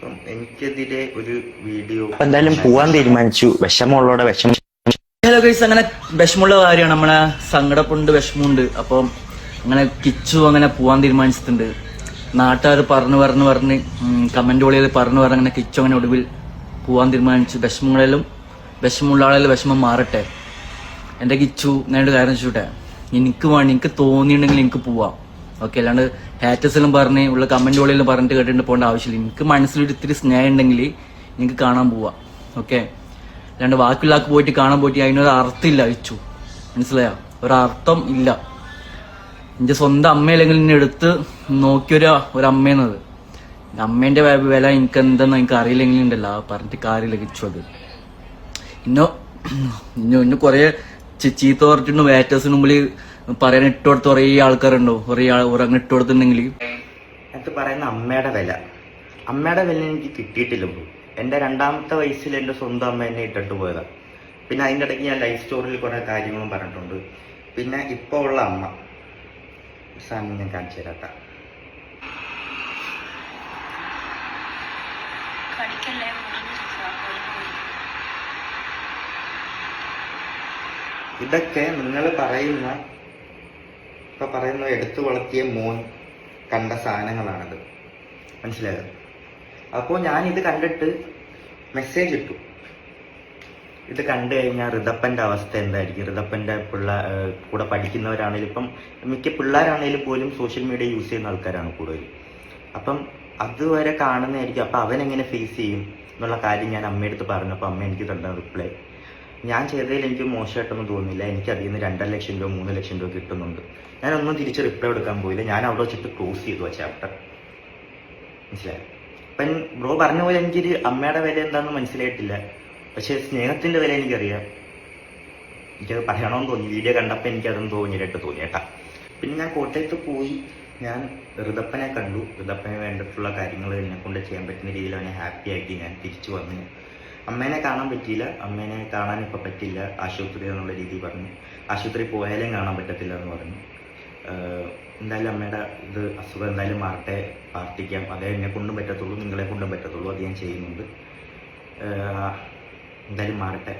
അപ്പം എനിക്കെതിരെ ഒരു വീഡിയോ എന്തായാലും പോവാൻ തീരുമാനിച്ചു. വിഷമമുള്ളോടെ വിഷമം. ഹലോ ഗൈസ്, അങ്ങനെ വിഷമമുള്ള കാര്യമാണ്. നമ്മളെ സങ്കടപ്പുണ്ട്, വിഷമമുണ്ട്. അപ്പം അങ്ങനെ കിച്ചു അങ്ങനെ പോവാൻ തീരുമാനിച്ചിട്ടുണ്ട്. നാട്ടുകാർ പറഞ്ഞ് കമന്റ് വഴിയിൽ പറഞ്ഞു അങ്ങനെ കിച്ചു അങ്ങനെ ഒടുവിൽ പോവാൻ തീരുമാനിച്ചു. വിഷമമുള്ള ആളെല്ലാം വിഷമം മാറട്ടെ. എൻ്റെ കിച്ചു ഞാനൊരു കാര്യം ചോട്ടെ, എനിക്ക് തോന്നിയിട്ടുണ്ടെങ്കിൽ എനിക്ക് പോവാം. ഓക്കെ, അല്ലാണ്ട് ഹാറ്റേഴ്സിലും പറഞ്ഞ് ഉള്ള കമന്റ് വഴിയിലും പറഞ്ഞിട്ട് കേട്ടിട്ട് പോകേണ്ട ആവശ്യമില്ല. എനിക്ക് മനസ്സിലൊരു ഇത്തിരി സ്നേഹം ഉണ്ടെങ്കിൽ എനിക്ക് കാണാൻ പോവാം. ഓക്കെ, അല്ലാണ്ട് ബാക്കിയുള്ളാക്ക് പോയിട്ട് കാണാൻ പോയിട്ട് അതിനൊരു അർത്ഥമില്ല. കിച്ചു മനസ്സിലായോ? ഒരർത്ഥം ഇല്ല. എൻ്റെ സ്വന്തം അമ്മയില്ലെങ്കിൽ എന്നെ എടുത്ത് നോക്കിയൊരു അമ്മയെന്നത്. അമ്മേന്റെ വില എനിക്ക് എന്താന്ന് എനിക്ക് അറിയില്ലെങ്കിലും ഉണ്ടല്ലോ, പറഞ്ഞിട്ട് കാര്യമില്ല കിച്ചു. അത് ഇന്നു കുറെ ചീത്ത പറഞ്ഞിട്ടുണ്ട്. വേറ്റേഴ്സിന് മുമ്പിൽ പറയാൻ ഇട്ടുകൊടുത്ത് കുറേ ആൾക്കാരുണ്ടോ, കുറേ അങ്ങനെ ഇട്ടുകൊടുത്തിട്ടുണ്ടെങ്കിൽ അത് പറയുന്ന അമ്മയുടെ വില എനിക്ക് കിട്ടിയിട്ടില്ല ബ്രോ. എൻ്റെ 2ാമത്തെ വയസ്സിൽ എൻ്റെ സ്വന്തം അമ്മ എന്നെ ഇട്ടിട്ട് പോയതാണ്. പിന്നെ അതിൻ്റെ ഇടയ്ക്ക് ഞാൻ ലൈഫ് സ്റ്റോറിയിൽ കുറേ കാര്യങ്ങളും പറഞ്ഞിട്ടുണ്ട്. പിന്നെ ഇപ്പോൾ ഉള്ള അമ്മ സാധനം ഞാൻ കാണിച്ചു തരാത്ത. ഇതൊക്കെ നിങ്ങൾ പറയുന്ന എടുത്തു വളർത്തിയ മോൻ കണ്ട സാധനങ്ങളാണിത്, മനസ്സിലായത്? അപ്പോൾ ഞാനിത് കണ്ടിട്ട് മെസ്സേജ് ഇട്ടു. ഇത് കണ്ടു കഴിഞ്ഞാൽ ഋതപ്പൻ്റെ അവസ്ഥ എന്തായിരിക്കും? ഋതപ്പൻ്റെ കൂടെ പഠിക്കുന്നവരാണെങ്കിലും ഇപ്പം മിക്ക പിള്ളേരാണെങ്കിലും പോലും സോഷ്യൽ മീഡിയ യൂസ് ചെയ്യുന്ന ആൾക്കാരാണ് കൂടുതൽ. അപ്പം അതുവരെ കാണുന്നതായിരിക്കും. അപ്പം അവനെങ്ങനെ ഫേസ് ചെയ്യും എന്നുള്ള കാര്യം ഞാൻ അമ്മയെടുത്ത് പറഞ്ഞപ്പോൾ അമ്മ എനിക്ക് തന്ന റിപ്ലൈ, ഞാൻ ചെയ്തതിൽ എനിക്ക് മോശമായിട്ടൊന്നും തോന്നിയില്ല. എനിക്ക് അതിൽ നിന്ന് 2.5 ലക്ഷം രൂപ 3 ലക്ഷം രൂപ കിട്ടുന്നുണ്ട്. ഞാനൊന്നും തിരിച്ച് റിപ്ലൈ എടുക്കാൻ പോയില്ല. ഞാൻ അവിടെ വെച്ചിട്ട് ക്ലോസ് ചെയ്തു ആ ചാപ്റ്റർ, മനസ്സിലായി? അപ്പം ബ്രോ പറഞ്ഞ പോലെ എനിക്കൊരു അമ്മയുടെ വില എന്താണെന്ന് മനസ്സിലായിട്ടില്ല. പക്ഷെ സ്നേഹത്തിന്റെ വില എനിക്കറിയാം. എനിക്കത് പറയണമെന്ന് തോന്നി. വീഡിയോ കണ്ടപ്പോൾ എനിക്കതൊന്നും തോന്നി കേട്ടാ. പിന്നെ ഞാൻ കോട്ടയത്ത് പോയി ഞാൻ ഋതപ്പനെ കണ്ടു. ഋതപ്പന് വേണ്ടിയിട്ടുള്ള കാര്യങ്ങൾ എന്നെ കൊണ്ട് ചെയ്യാൻ പറ്റുന്ന രീതിയിൽ അവനെ ഹാപ്പി ആക്കി ഞാൻ തിരിച്ചു വന്നു. അമ്മേനെ കാണാൻ പറ്റിയില്ല. അമ്മേനെ കാണാൻ ഇപ്പം പറ്റില്ല, ആശുപത്രി എന്നുള്ള രീതിയിൽ പറഞ്ഞു. ആശുപത്രി പോയാലും കാണാൻ പറ്റത്തില്ല എന്ന് പറഞ്ഞു. എന്തായാലും അമ്മയുടെ അസുഖം എന്തായാലും മാറട്ടെ, പ്രാർത്ഥിക്കാം. അതേ എന്നെ കൊണ്ടും പറ്റത്തുള്ളൂ, നിങ്ങളെ കൊണ്ടും പറ്റത്തുള്ളൂ. അത് ഞാൻ ചെയ്യുന്നുണ്ട്. എന്തായാലും മാറട്ടെ.